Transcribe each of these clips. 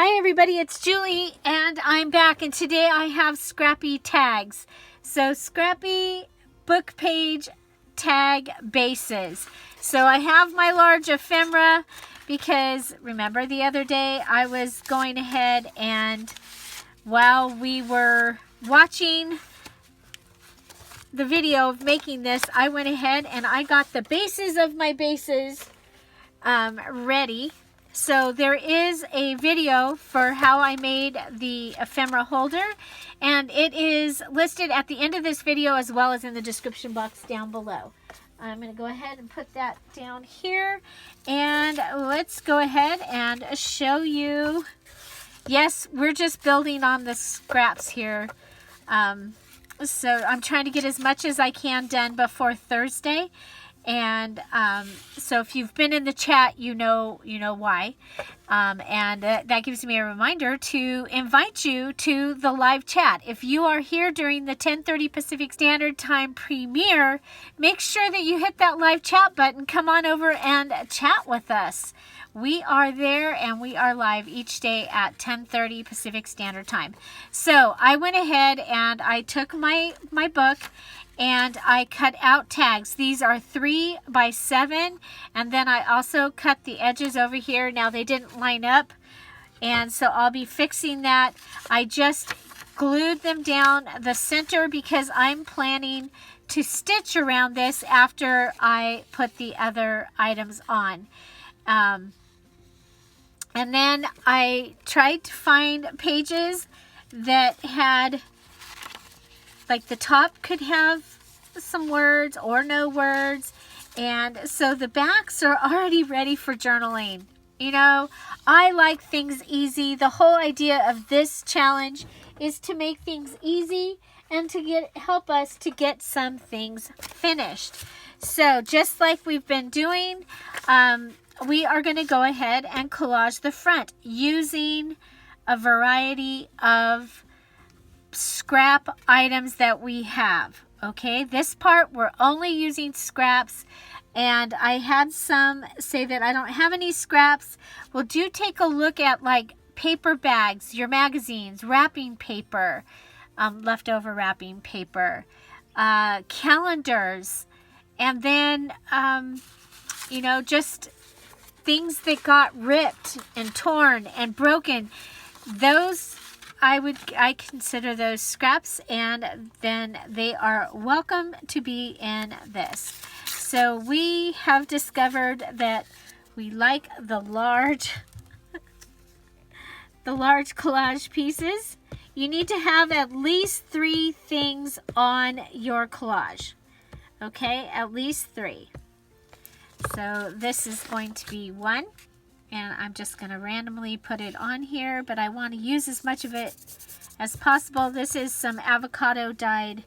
Hi everybody, it's Julie and I'm back, and today I have Scrappy tags. So Scrappy book page tag bases. So I have my large ephemera because remember the other day I was going ahead and while we were watching the video of making this, I went ahead and I got the bases of my bases ready. So there is a video for how I made the ephemera holder, and it is listed at the end of this video as well as in the description box down below. I'm going to go ahead and put that down here, and let's go ahead and show you. Yes, we're just building on the scraps here. So I'm trying to get as much as I can done before Thursday. And so if you've been in the chat, you know why. And that gives me a reminder to invite you to the live chat. If you are here during the 10:30 Pacific Standard Time premiere, make sure that you hit that live chat button. Come on over and chat with us. We are there and we are live each day at 10:30 Pacific Standard Time. So I went ahead and I took my book and I cut out tags. These are 3 by 7, and then I also cut the edges over here. Now they didn't line up, and so I'll be fixing that. I just glued them down the center because I'm planning to stitch around this after I put the other items on. And then I tried to find pages that had, like, the top could have some words or no words, and so the backs are already ready for journaling. You know, I like things easy. The whole idea of this challenge is to make things easy and to help us to get some things finished. So just like we've been doing, we are going to go ahead and collage the front using a variety of scrap items that we have. Okay, this part we're only using scraps, and I had some say that I don't have any scraps. Well, do take a look at like paper bags, your magazines, wrapping paper, leftover wrapping paper, calendars, and then you know, just things that got ripped and torn and broken. Those I consider those scraps, and then they are welcome to be in this. So we have discovered that we like the large collage pieces. You need to have at least 3 things on your collage. Okay, at least 3. So this is going to be 1. And I'm just going to randomly put it on here, but I want to use as much of it as possible. This is some avocado dyed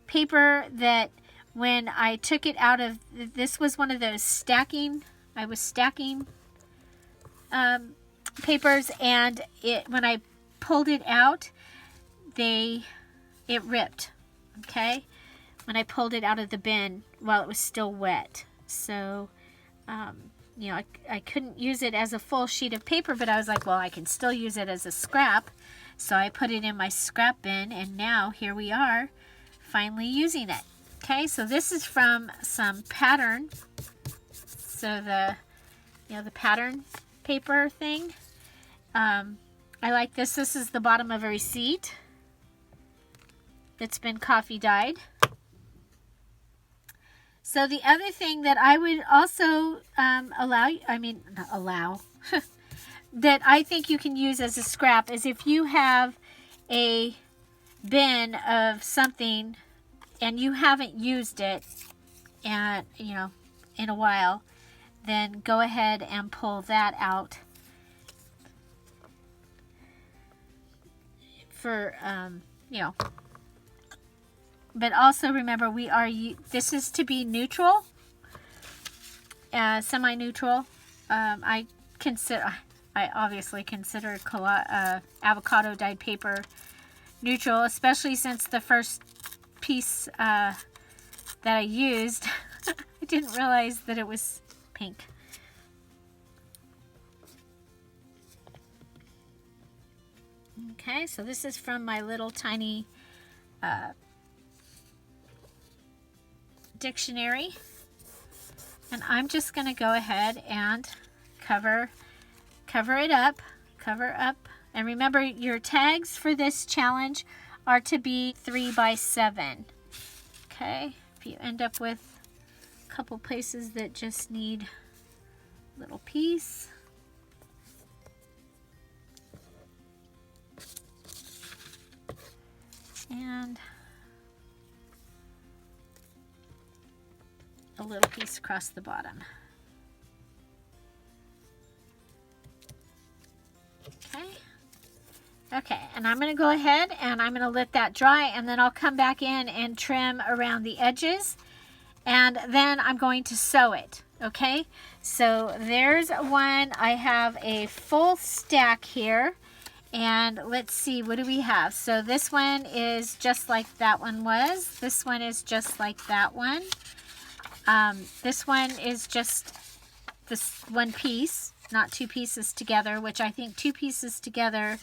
paper that when I took it out of, this was one of those stacking, I was stacking papers, and when I pulled it out, it ripped, okay? When I pulled it out of the bin while it was still wet. So, you know, I couldn't use it as a full sheet of paper, but I was like, well, I can still use it as a scrap. So I put it in my scrap bin, and now here we are finally using it. Okay, so this is from some pattern. So the pattern paper thing. I like this. This is the bottom of a receipt that's been coffee dyed. So the other thing that I would also that I think you can use as a scrap is if you have a bin of something and you haven't used it and in a while, then go ahead and pull that out for but also remember, this is to be neutral, semi-neutral. I obviously consider avocado dyed paper neutral, especially since the first piece that I used, I didn't realize that it was pink. Okay, so this is from my little tiny dictionary. And I'm just going to go ahead and cover it up. Cover up. And remember, your tags for this challenge are to be 3 by 7. Okay, if you end up with a couple places that just need a little piece. And a little piece across the bottom. Okay, and I'm going to go ahead and I'm going to let that dry, and then I'll come back in and trim around the edges, and then I'm going to sew it. Okay, so there's one. I have a full stack here, and let's see, what do we have? So this one is just like that one was. This one is just like that one. This one is just this one piece, not two pieces together, which I think two pieces together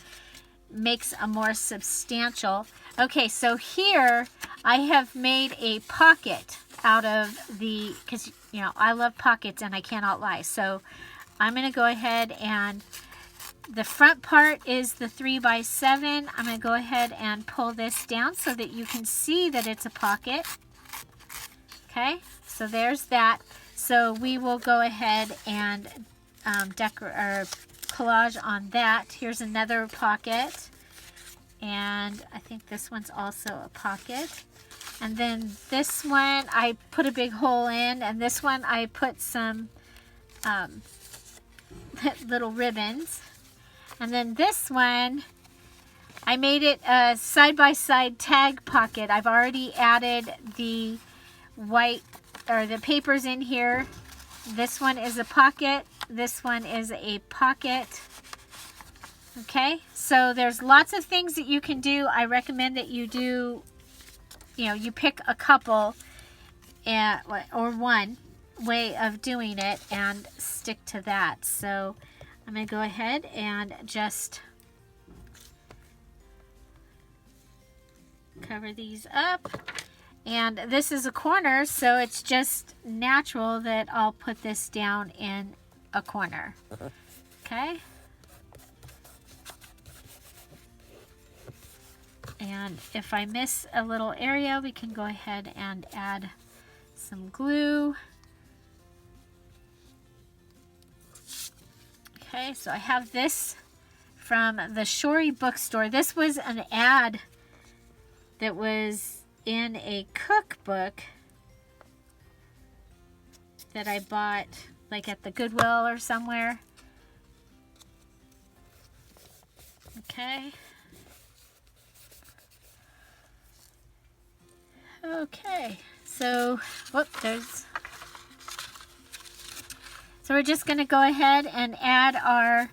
makes a more substantial. Okay, so here I have made a pocket out of the, because you know I love pockets and I cannot lie. So I'm going to go ahead, and the front part is the 3 by 7. I'm going to go ahead and pull this down so that you can see that it's a pocket. Okay, so there's that. So we will go ahead and collage on that. Here's another pocket, and I think this one's also a pocket. And then this one I put a big hole in, and this one I put some little ribbons. And then this one I made it a side-by-side tag pocket. I've already added the white or the papers in here. This one is a pocket. This one is a pocket. Okay, so there's lots of things that you can do. I recommend that you do, you know, you pick a couple or one way of doing it and stick to that. So I'm going to go ahead and just cover these up. And this is a corner, so it's just natural that I'll put this down in a corner. Okay? And if I miss a little area, we can go ahead and add some glue. Okay, so I have this from the Shorey bookstore. This was an ad that was in a cookbook that I bought like at the Goodwill or somewhere. Okay. Okay, so so we're just going to go ahead and add our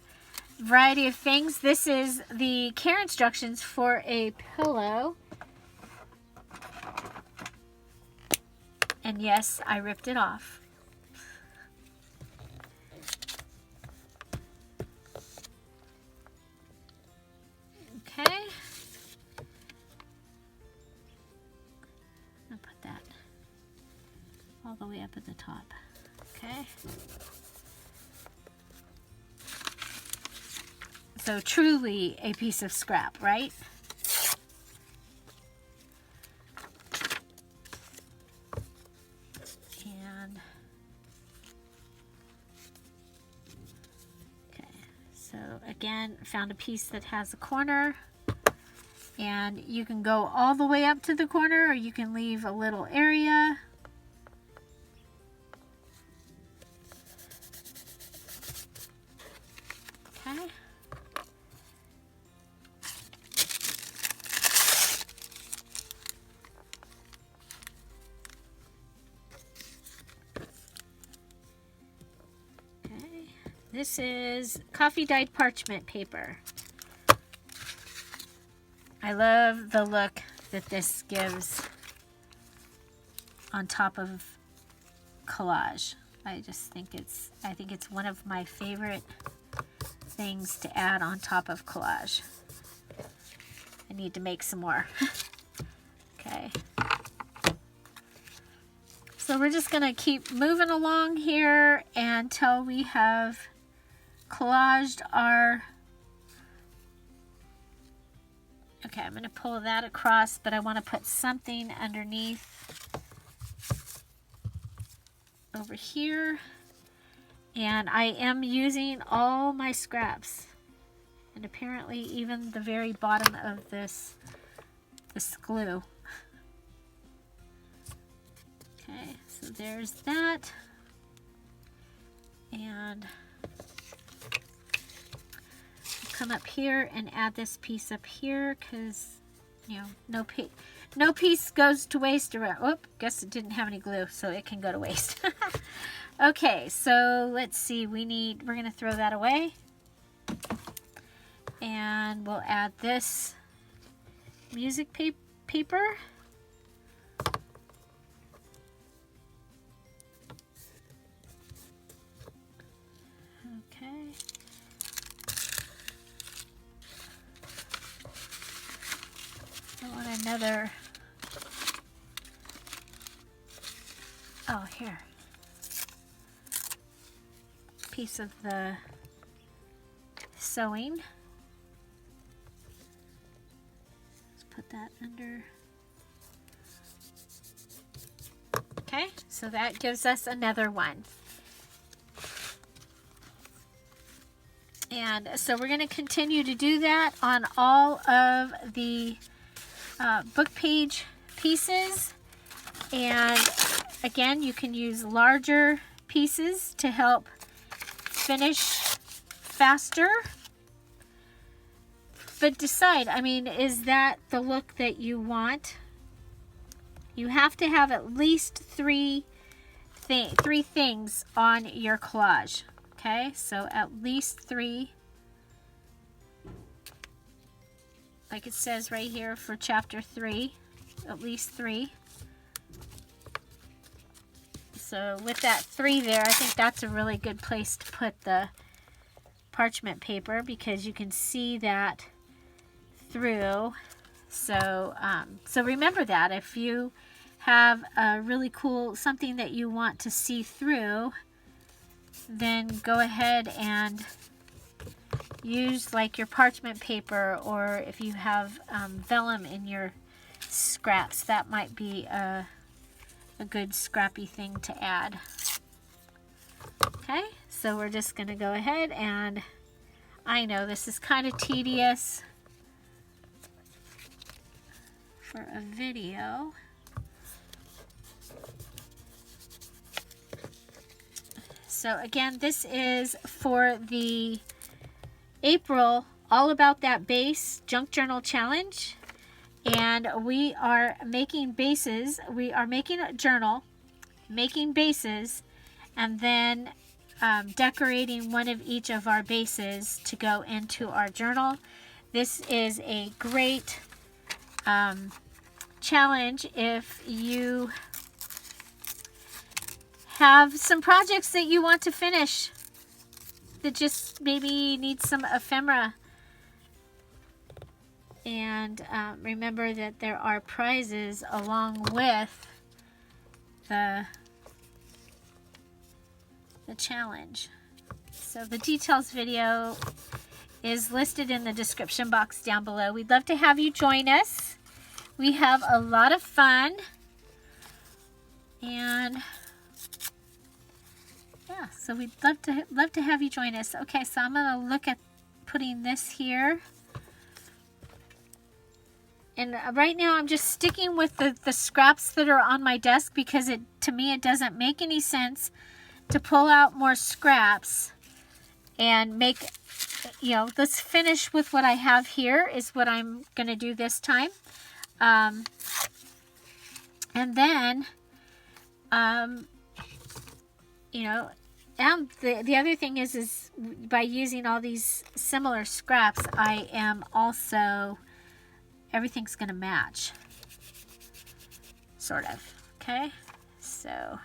variety of things. This is the care instructions for a pillow. And yes, I ripped it off. Okay. I'll put that all the way up at the top. Okay. So truly a piece of scrap, right? And okay, so again, found a piece that has a corner, and you can go all the way up to the corner, or you can leave a little area. Okay. This is coffee dyed parchment paper. I love the look that this gives on top of collage. I think it's one of my favorite things to add on top of collage. I need to make some more. Okay. So we're just going to keep moving along here until we have collaged our... Okay, I'm going to pull that across, but I want to put something underneath over here. And I am using all my scraps. And apparently even the very bottom of this glue. Okay, so there's that. And come up here and add this piece up here because, you know, no piece goes to waste around. Oop, guess it didn't have any glue, so it can go to waste. Okay, so let's see. We're going to throw that away. And we'll add this music paper. Okay. I want another. Oh, here. Piece of the sewing. Let's put that under. Okay, so that gives us another one. And so we're going to continue to do that on all of the book page pieces. And again, you can use larger pieces to help finish faster. But decide, I mean, is that the look that you want? You have to have at least three things on your collage. Okay, so at least 3. Like it says right here for chapter 3, at least 3. So with that 3 there, I think that's a really good place to put the parchment paper because you can see that through. So, so remember that if you have a really cool, something that you want to see through, then go ahead and use like your parchment paper, or if you have vellum in your scraps, that might be a good scrappy thing to add. Okay, so we're just going to go ahead and, I know this is kind of tedious for a video. So again, this is for the April All About That Base Junk Journal Challenge. And we are making bases. We are making a journal, making bases, and then decorating one of each of our bases to go into our journal. This is a great challenge if you have some projects that you want to finish that just maybe need some ephemera. And remember that there are prizes along with the challenge. So the details video is listed in the description box down below. We'd love to have you join us. We have a lot of fun. And yeah, so we'd love to have you join us. Okay, so I'm going to look at putting this here. And right now I'm just sticking with the scraps that are on my desk because to me it doesn't make any sense to pull out more scraps and make, you know, let's finish with what I have here is what I'm going to do this time. And then, you know, and the other thing is by using all these similar scraps, I am also, everything's going to match, sort of, okay? So,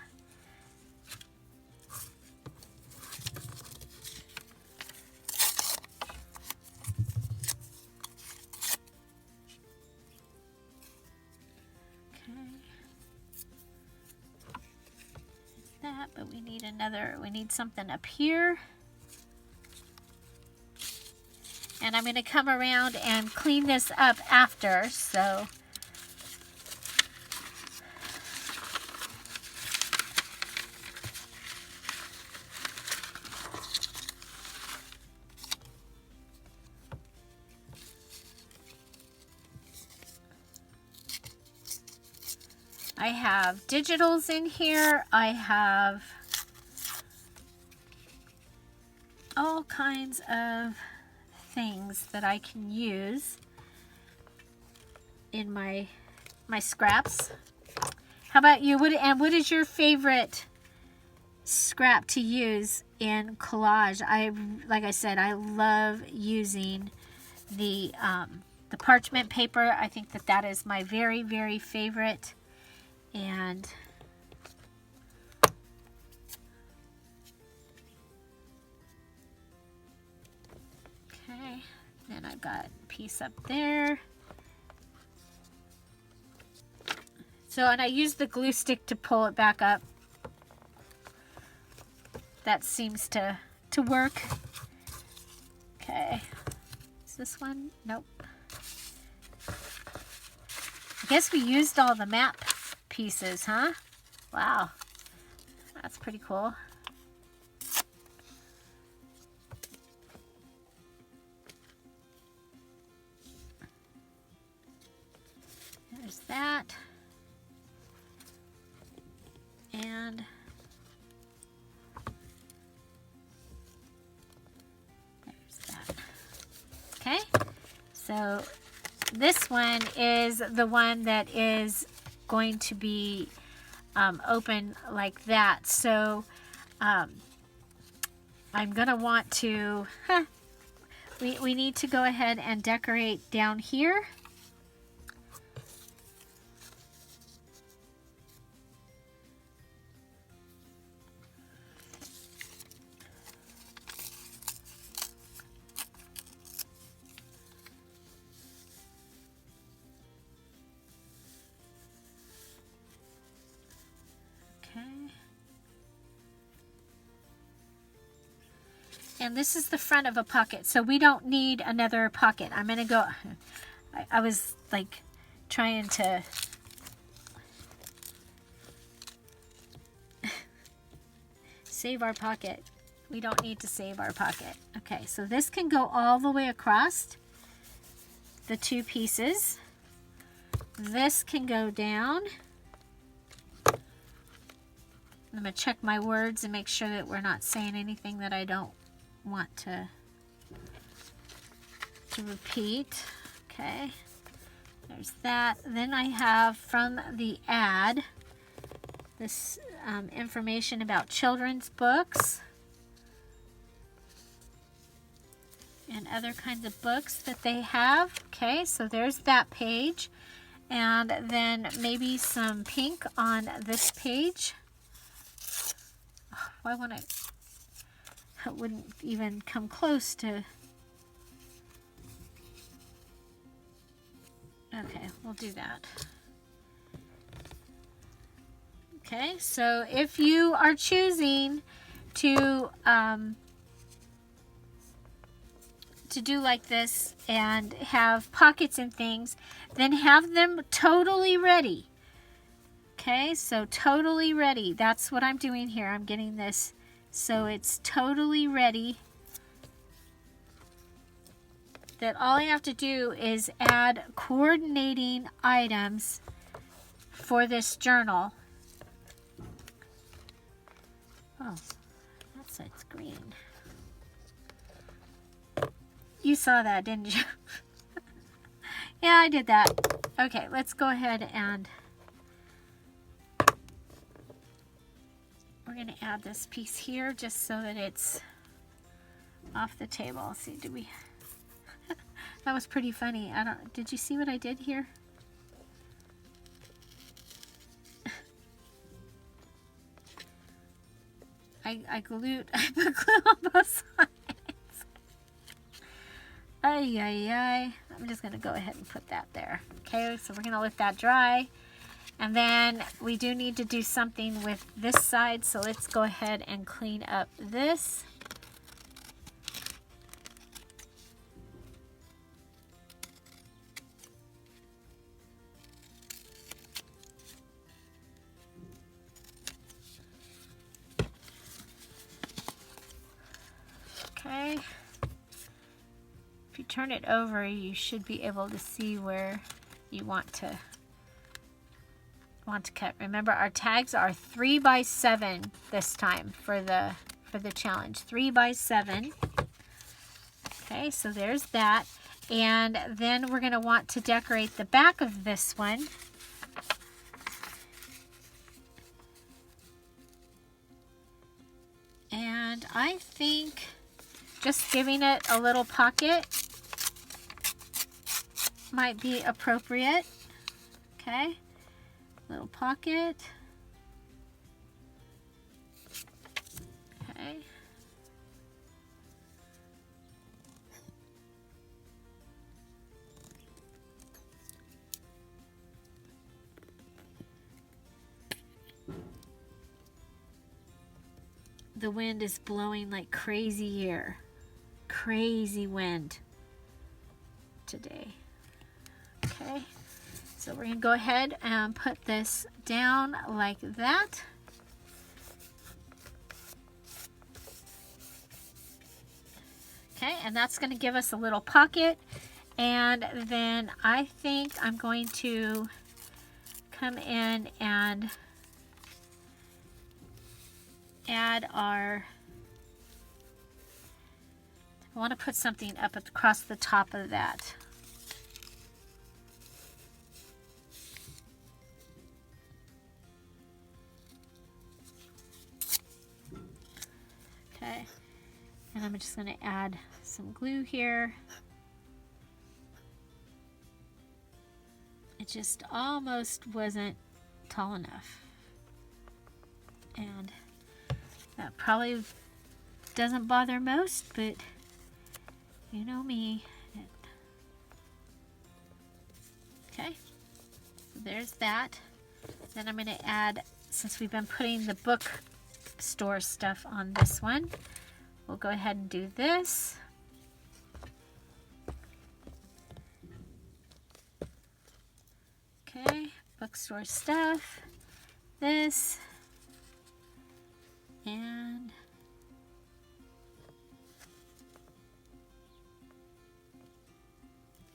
that, but we need another, we need something up here. And I'm going to come around and clean this up after, so. I have digitals in here. I have all kinds of things that I can use in my scraps. How about you? What is your favorite scrap to use in collage? Like I said, I love using the parchment paper. I think that is my very, very favorite. And okay, then I've got a piece up there. So, and I use the glue stick to pull it back up. That seems to work. Okay, is this one? Nope. I guess we used all the map pieces, huh? Wow, that's pretty cool. There's that. And there's that. Okay, so this one is the one that is going to be open like that. So I'm gonna want to we need to go ahead and decorate down here. And this is the front of a pocket, so we don't need another pocket. I'm gonna go, I was like trying to save our pocket. We don't need to save our pocket. Okay, so this can go all the way across the two pieces. This can go down. I'm gonna check my words and make sure that we're not saying anything that I don't want to repeat. Okay, there's that. Then I have from the ad this information about children's books and other kinds of books that they have. Okay, so there's that page, and then maybe some pink on this page. Oh, why won't it wouldn't even come close to. Okay, we'll do that. Okay, so if you are choosing to do like this and have pockets and things, then have them totally ready. Okay, so totally ready. That's what I'm doing here. I'm getting this so it's totally ready. That all I have to do is add coordinating items for this journal. Oh, that side's green. You saw that, didn't you? Yeah, I did that. Okay, let's go ahead and we're going to add this piece here just so that it's off the table. Let's see, did we? That was pretty funny. Did you see what I did here? I put glue on both sides. Ay, ay, ay. I'm just going to go ahead and put that there. Okay, so we're going to let that dry. And then we do need to do something with this side, so let's go ahead and clean up this. Okay. If you turn it over, you should be able to see where you want to cut. Remember, our tags are 3 by 7 this time for the challenge. 3 by 7. Okay, so there's that. And then we're going to want to decorate the back of this one. And I think just giving it a little pocket might be appropriate. Okay, little pocket. Okay. The wind is blowing like crazy here. Crazy wind today. Okay, so we're going to go ahead and put this down like that. Okay, and that's going to give us a little pocket. And then I think I'm going to come in and add our, I want to put something up across the top of that. Okay, and I'm just going to add some glue here. It just almost wasn't tall enough. And that probably doesn't bother most, but you know me. Okay, so there's that. Then I'm going to add, since we've been putting the book store stuff on this one, we'll go ahead and do this. Okay, bookstore stuff, this, and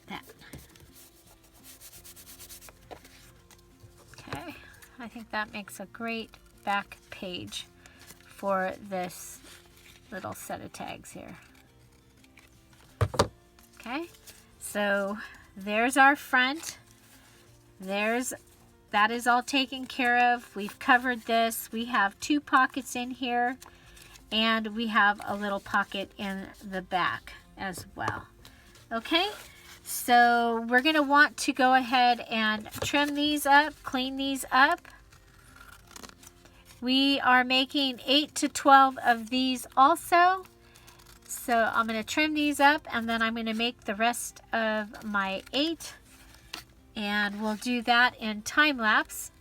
that. Okay, I think that makes a great back page for this little set of tags here. Okay, so there's our front. That is all taken care of. We've covered this. We have 2 pockets in here, and we have a little pocket in the back as well. Okay, so we're going to want to go ahead and trim these up, clean these up. We are making 8 to 12 of these also. So I'm going to trim these up, and then I'm going to make the rest of my 8. And we'll do that in time lapse.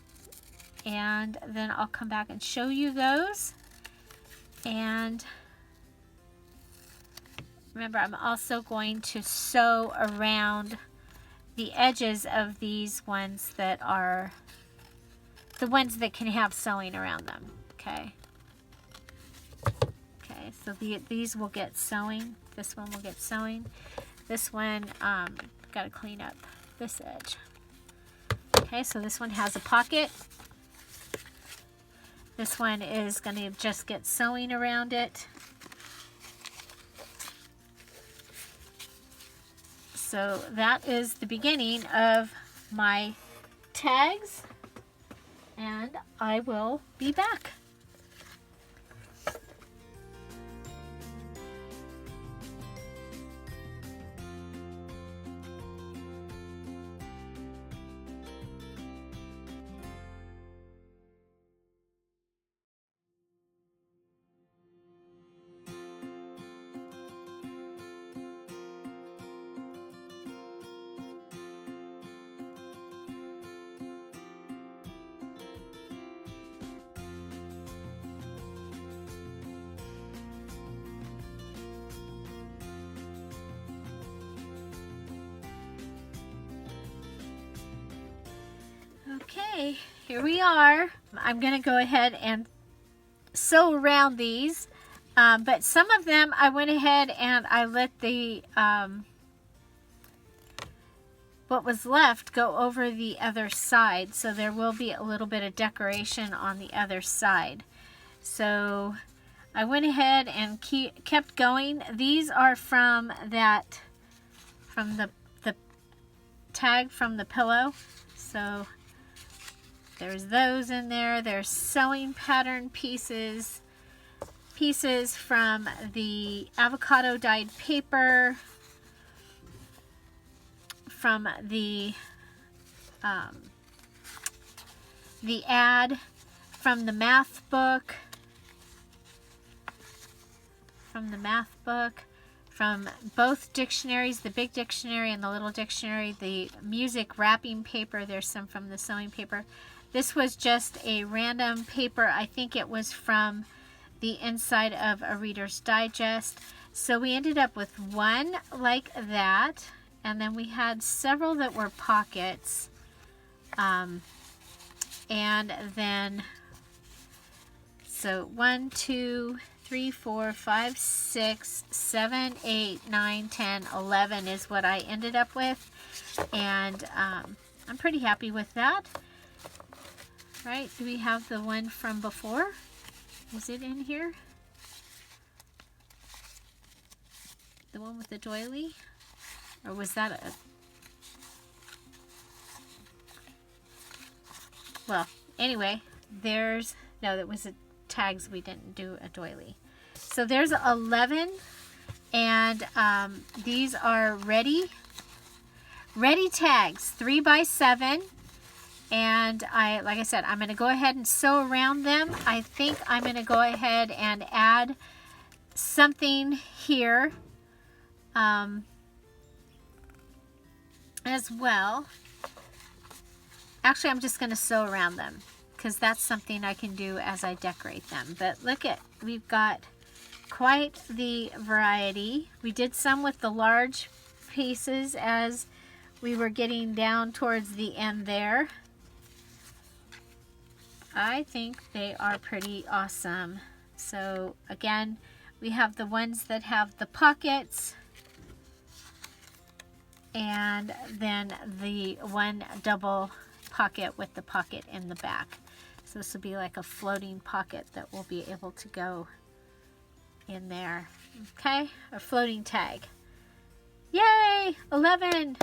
And then I'll come back and show you those. And remember, I'm also going to sew around the edges of these ones that are the ones that can have sewing around them. Okay. Okay, so these will get sewing. This one will get sewing. This one, got to clean up this edge. Okay, so this one has a pocket. This one is going to just get sewing around it. So that is the beginning of my tags, and I will be back. Okay, here we are. I'm going to go ahead and sew around these, but some of them I went ahead and I let the what was left go over the other side, so there will be a little bit of decoration on the other side. So I went ahead and kept going. These are from the tag from the pillow. So there's those in there. There's sewing pattern pieces from the avocado dyed paper, from the ad, from the math book, from both dictionaries, the big dictionary and the little dictionary, the music wrapping paper. There's some from the sewing paper. This was just a random paper. I think it was from the inside of a Reader's Digest. So we ended up with one like that, and then we had several that were pockets, and then so 1, 2, 3, 4, 5, 6, 7, 8, 9, 10, 11 is what I ended up with, and I'm pretty happy with that. Right? Do we have the one from before? Is it in here? The one with the doily? Or was that a... Well, anyway, there's... No, that was a tags. We didn't do a doily. So there's 11, and these are ready tags, 3 by 7. And like I said, I'm going to go ahead and sew around them. I think I'm going to go ahead and add something here as well. Actually, I'm just going to sew around them, because that's something I can do as I decorate them. But look at, we've got quite the variety. We did some with the large pieces as we were getting down towards the end there. I think they are pretty awesome. So again, we have the ones that have the pockets, and then the one double pocket with the pocket in the back. So this will be like a floating pocket that will be able to go in there. Okay, a floating tag. Yay, 11.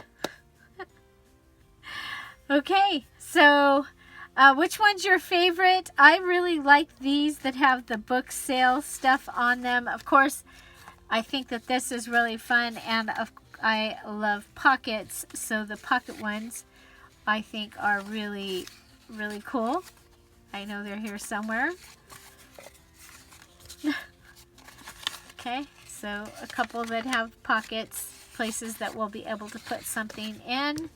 Okay, so which one's your favorite? I really like these that have the book sale stuff on them. Of course, I think that this is really fun, and I love pockets, so the pocket ones I think are really, really cool. I know they're here somewhere. Okay, so a couple that have pockets, places that we'll be able to put something in.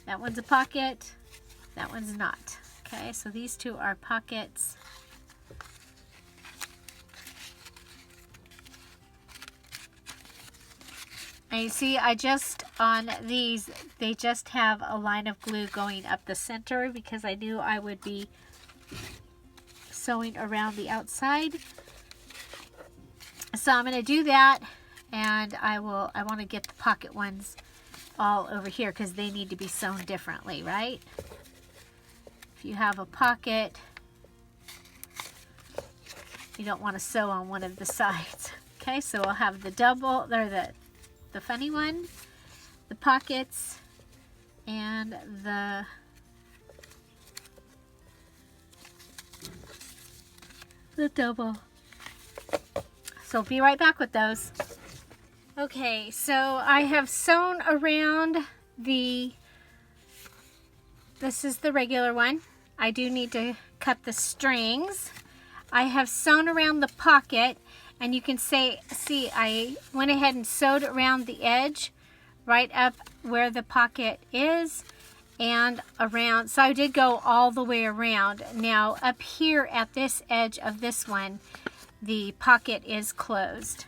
That one's a pocket, that one's not. Okay, so these two are pockets. And you see, I just, on these, they just have a line of glue going up the center, because I knew I would be sewing around the outside. So I'm going to do that, and I want to get the pocket ones all over here, because they need to be sewn differently, right? If you have a pocket, you don't want to sew on one of the sides. Okay, so I'll have the double, or the funny one, the pockets, and the double. So I'll be right back with those. Okay, so I have sewn around this is the regular one. I do need to cut the strings. I have sewn around the pocket, and you can see I went ahead and sewed around the edge right up where the pocket is and around. So I did go all the way around. Now up here at this edge of this one, the pocket is closed.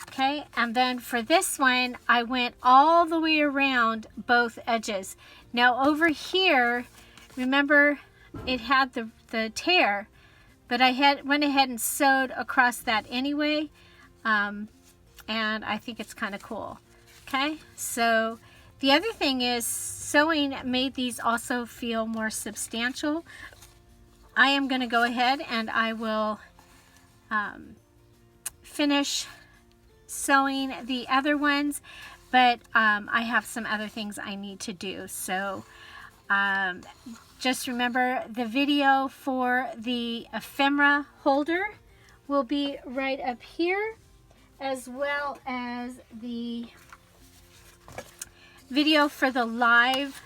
Okay, and then for this one, I went all the way around both edges. Now over here, remember it had the tear, but I went ahead and sewed across that anyway, and I think it's kind of cool. Okay, so the other thing is sewing made these also feel more substantial. I am going to go ahead and I will finish sewing the other ones, but I have some other things I need to do. So just remember, the video for the ephemera holder will be right up here, as well as the video for the live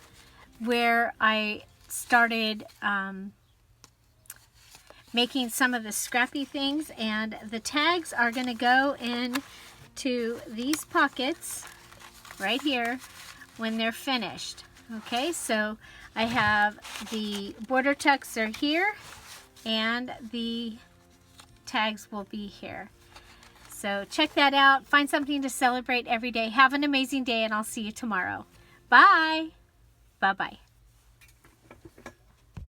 where I started making some of the scrappy things, and the tags are going to go into these pockets right here when they're finished. Okay, so I have the border tucks are here and the tags will be here. So check that out. Find something to celebrate every day. Have an amazing day, and I'll see you tomorrow. Bye. Bye-bye.